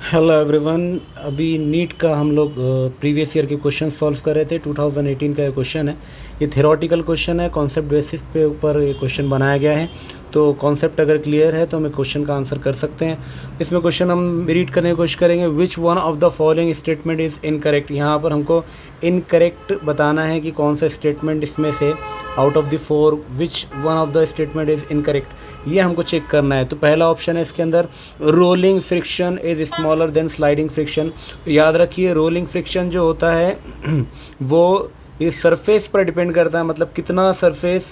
Hello everyone. अभी NEET का हम लोग प्रीवियस ईयर के क्वेश्चन सॉल्व कर रहे थे। 2018 का ये क्वेश्चन है। ये थ्योरेटिकल क्वेश्चन है, कॉन्सेप्ट बेसिस पे ऊपर ये क्वेश्चन बनाया गया है। तो कॉन्सेप्ट अगर क्लियर है तो हमें क्वेश्चन का आंसर कर सकते हैं। इसमें क्वेश्चन हम रीड करने की कोशिश करेंगे। Which one of the following statement is incorrect. यहाँ पर हमको इनकरेक्ट बताना है कि कौन सा स्टेटमेंट इसमें से out of the four which one of the statement is incorrect, ये हमको चेक करना है। तो पहला ऑप्शन है इसके अंदर, rolling friction is smaller than sliding friction. तो याद रखिए रोलिंग फ्रिक्शन जो होता है वो इस सरफेस पर डिपेंड करता है, मतलब कितना सरफेस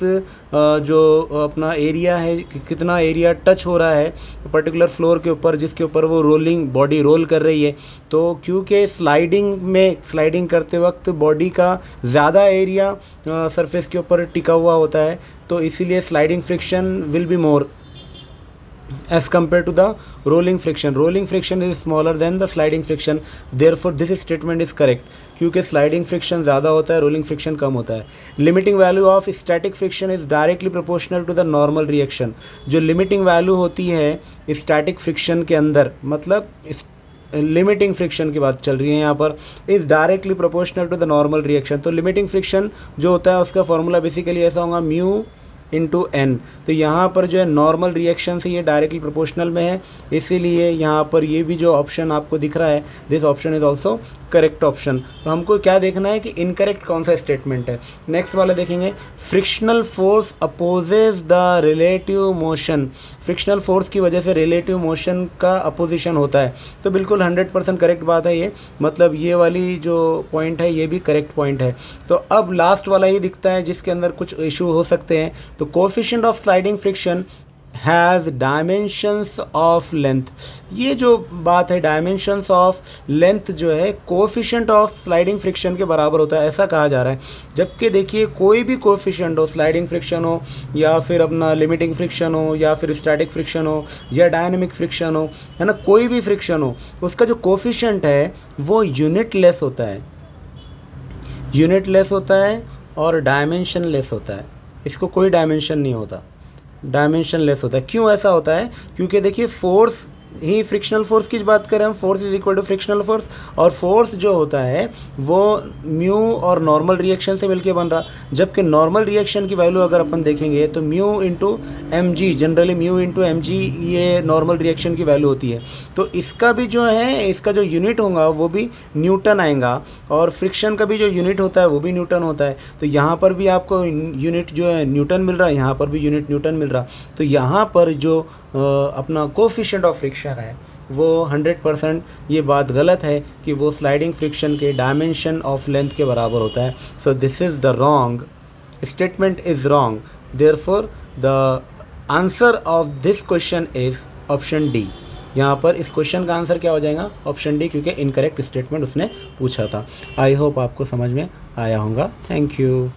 जो अपना एरिया है, कितना एरिया टच हो रहा है पर्टिकुलर फ्लोर के ऊपर जिसके ऊपर वो रोलिंग बॉडी रोल कर रही है। तो क्योंकि स्लाइडिंग करते वक्त बॉडी का ज़्यादा एरिया सरफेस के ऊपर टिका हुआ होता है, तो इसीलिए sliding friction will be more as compared to the rolling friction. Rolling friction is smaller than the sliding friction, therefore this statement is correct, क्योंकि स्लाइडिंग फ्रिक्शन ज़्यादा होता है, रोलिंग फ्रिक्शन कम होता है। Limiting value of static friction is directly proportional to the normal reaction. जो limiting value होती है स्टैटिक फ्रिक्शन के अंदर, मतलब लिमिटिंग फ्रिक्शन की बात चल रही है यहाँ पर, is directly proportional to the normal reaction. तो लिमिटिंग फ्रिक्शन जो होता है उसका फॉर्मूला बेसिकली ऐसा होगा, म्यू इंटू एन। तो यहाँ पर जो है नॉर्मल रिएक्शन से ये डायरेक्टली प्रोपोर्शनल में है, इसीलिए यहाँ पर ये भी जो ऑप्शन आपको दिख रहा है, this option is also correct option. तो हमको क्या देखना है कि इनकरेक्ट कौन सा स्टेटमेंट है। नेक्स्ट वाला देखेंगे, frictional force opposes the relative motion. Frictional force की वजह से रिलेटिव मोशन का अपोजिशन होता है। तो बिल्कुल 100% करेक्ट बात है ये, मतलब ये वाली जो पॉइंट है ये भी करेक्ट पॉइंट है। तो अब लास्ट वाला ये दिखता है जिसके अंदर कुछ इशू हो सकते हैं। तो coefficient of sliding friction has dimensions of length. ये जो बात है डायमेंशंस ऑफ लेंथ जो है कोफिशिएंट ऑफ स्लाइडिंग फ्रिक्शन के बराबर होता है, ऐसा कहा जा रहा है। जबकि देखिए कोई भी कोफिशिएंट हो, स्लाइडिंग फ्रिक्शन हो या फिर अपना लिमिटिंग फ्रिक्शन हो या फिर स्टैटिक फ्रिक्शन हो या डायनेमिक फ्रिक्शन हो, है ना, कोई भी फ्रिक्शन हो, उसका जो कोफिशिएंट है वो यूनिटलेस होता है, यूनिटलेस होता है और डायमेंशनलेस होता है। इसको कोई डायमेंशन नहीं होता, डायमेंशन लेस होता है। क्यों ऐसा होता है? क्योंकि देखिए फोर्स ही फ्रिक्शनल फोर्स की बात करें हम, force is equal to frictional force, और फोर्स जो होता है वो म्यू और नॉर्मल रिएक्शन से मिलके बन रहा। जबकि नॉर्मल रिएक्शन की वैल्यू अगर अपन देखेंगे तो mu into m g, generally mu into m g ये नॉर्मल रिएक्शन की वैल्यू होती है। तो इसका भी जो है, इसका जो यूनिट होगा वो भी न्यूटन आएगा, और फ्रिक्शन का भी जो यूनिट होता है वो भी न्यूटन होता है। तो यहाँ पर भी आपको यूनिट जो है न्यूटन मिल रहा है, यहाँ पर भी यूनिट न्यूटन मिल रहा। तो यहाँ पर जो अपना कोफिशिएंट ऑफ फ्रिक्शन है वो 100% ये बात गलत है कि वो स्लाइडिंग फ्रिक्शन के डायमेंशन ऑफ लेंथ के बराबर होता है। So this is the wrong statement, is wrong, therefore the answer of this question is option D. यहाँ पर इस क्वेश्चन का आंसर क्या हो जाएगा? ऑप्शन डी, क्योंकि इनकरेक्ट स्टेटमेंट उसने पूछा था। आई होप आपको समझ में आया होगा। Thank you.